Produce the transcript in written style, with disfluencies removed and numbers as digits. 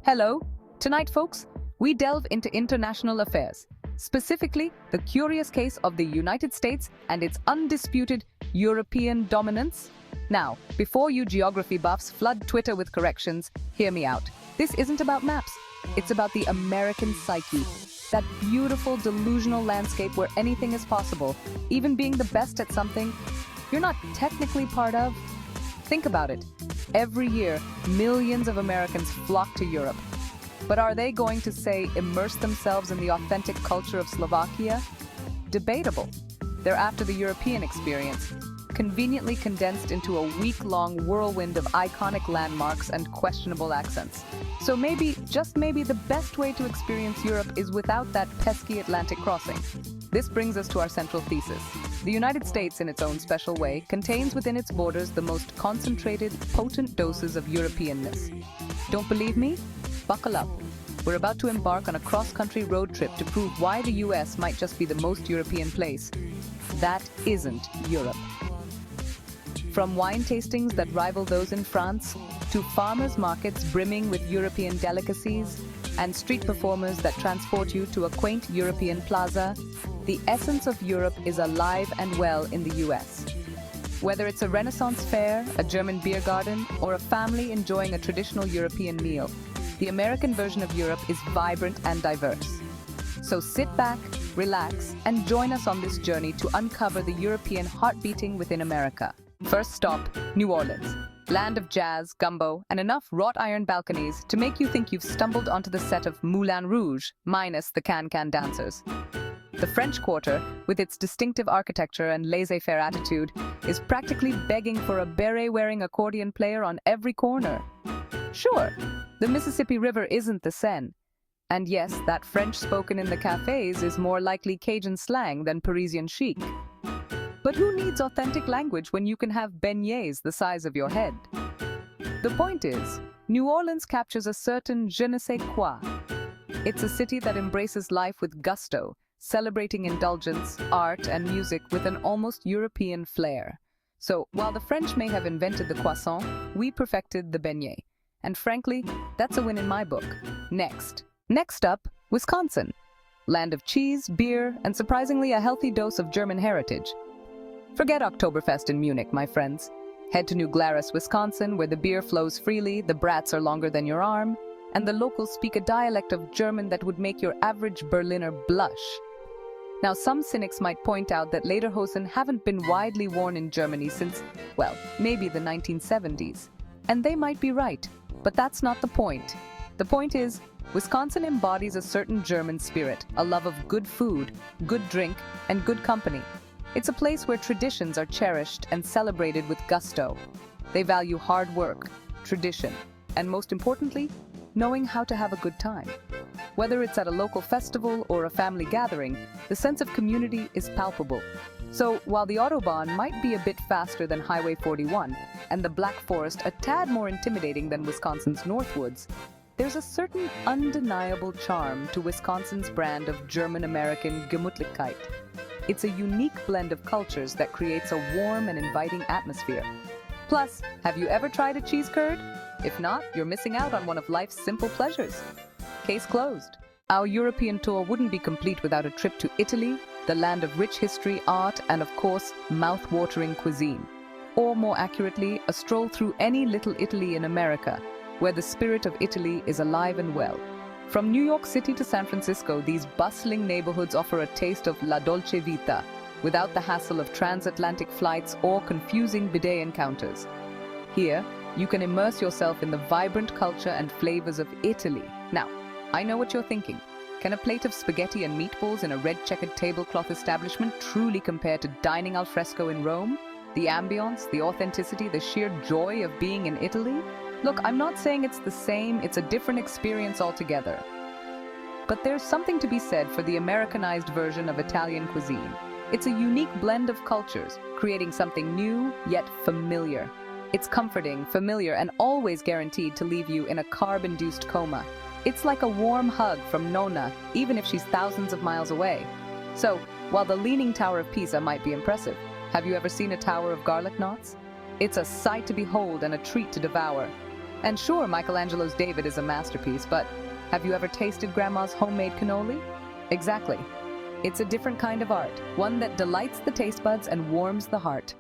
Hello. Tonight, folks, we delve into international affairs, specifically the curious case of the United States and its undisputed European dominance. Now, before you geography buffs flood Twitter with corrections, hear me out. This isn't about maps. It's about the American psyche. That beautiful, delusional landscape where anything is possible, even being the best at something you're not technically part of. Think about it. Every year, millions of Americans flock to Europe. But are they going to, say, immerse themselves in the authentic culture of Slovakia? Debatable. They're after the European experience, conveniently condensed into a week-long whirlwind of iconic landmarks and questionable accents. So maybe, just maybe, the best way to experience Europe is without that pesky Atlantic crossing. This brings us to our central thesis. The United States, in its own special way, contains within its borders the most concentrated, potent doses of Europeanness. Don't believe me? Buckle up. We're about to embark on a cross-country road trip to prove why the US might just be the most European place. That isn't Europe. From wine tastings that rival those in France, to farmers' markets brimming with European delicacies, and street performers that transport you to a quaint European plaza, the essence of Europe is alive and well in the US. Whether it's a Renaissance fair, a German beer garden, or a family enjoying a traditional European meal, the American version of Europe is vibrant and diverse. So sit back, relax, and join us on this journey to uncover the European heart beating within America. First stop, New Orleans. Land of jazz, gumbo, and enough wrought iron balconies to make you think you've stumbled onto the set of Moulin Rouge, minus the can-can dancers. The French Quarter, with its distinctive architecture and laissez-faire attitude, is practically begging for a beret-wearing accordion player on every corner. Sure, the Mississippi River isn't the Seine. And yes, that French spoken in the cafes is more likely Cajun slang than Parisian chic. But who needs authentic language when you can have beignets the size of your head? The point is, New Orleans captures a certain je ne sais quoi. It's a city that embraces life with gusto, celebrating indulgence, art, and music with an almost European flair. So, while the French may have invented the croissant, we perfected the beignet. And frankly, that's a win in my book. Next up, Wisconsin. Land of cheese, beer, and surprisingly a healthy dose of German heritage. Forget Oktoberfest in Munich, my friends. Head to New Glarus, Wisconsin, where the beer flows freely, the brats are longer than your arm, and the locals speak a dialect of German that would make your average Berliner blush. Now, some cynics might point out that lederhosen haven't been widely worn in Germany since, well, maybe the 1970s. And they might be right, but that's not the point. The point is, Wisconsin embodies a certain German spirit, a love of good food, good drink, and good company. It's a place where traditions are cherished and celebrated with gusto. They value hard work, tradition, and most importantly, knowing how to have a good time. Whether it's at a local festival or a family gathering, the sense of community is palpable. So, while the Autobahn might be a bit faster than Highway 41, and the Black Forest a tad more intimidating than Wisconsin's Northwoods, there's a certain undeniable charm to Wisconsin's brand of German-American Gemütlichkeit. It's a unique blend of cultures that creates a warm and inviting atmosphere. Plus, have you ever tried a cheese curd? If not, you're missing out on one of life's simple pleasures. Case closed. Our European tour wouldn't be complete without a trip to Italy, the land of rich history, art, and of course, mouth-watering cuisine. Or more accurately, a stroll through any little Italy in America, where the spirit of Italy is alive and well. From New York City to San Francisco, these bustling neighborhoods offer a taste of la dolce vita, without the hassle of transatlantic flights or confusing bidet encounters. Here, you can immerse yourself in the vibrant culture and flavors of Italy. Now, I know what you're thinking. Can a plate of spaghetti and meatballs in a red-checkered tablecloth establishment truly compare to dining al fresco in Rome? The ambience, the authenticity, the sheer joy of being in Italy? Look, I'm not saying it's the same, it's a different experience altogether. But there's something to be said for the Americanized version of Italian cuisine. It's a unique blend of cultures, creating something new, yet familiar. It's comforting, familiar, and always guaranteed to leave you in a carb-induced coma. It's like a warm hug from Nonna, even if she's thousands of miles away. So, while the Leaning Tower of Pisa might be impressive, have you ever seen a tower of garlic knots? It's a sight to behold and a treat to devour. And sure, Michelangelo's David is a masterpiece, but have you ever tasted Grandma's homemade cannoli? Exactly. It's a different kind of art, one that delights the taste buds and warms the heart.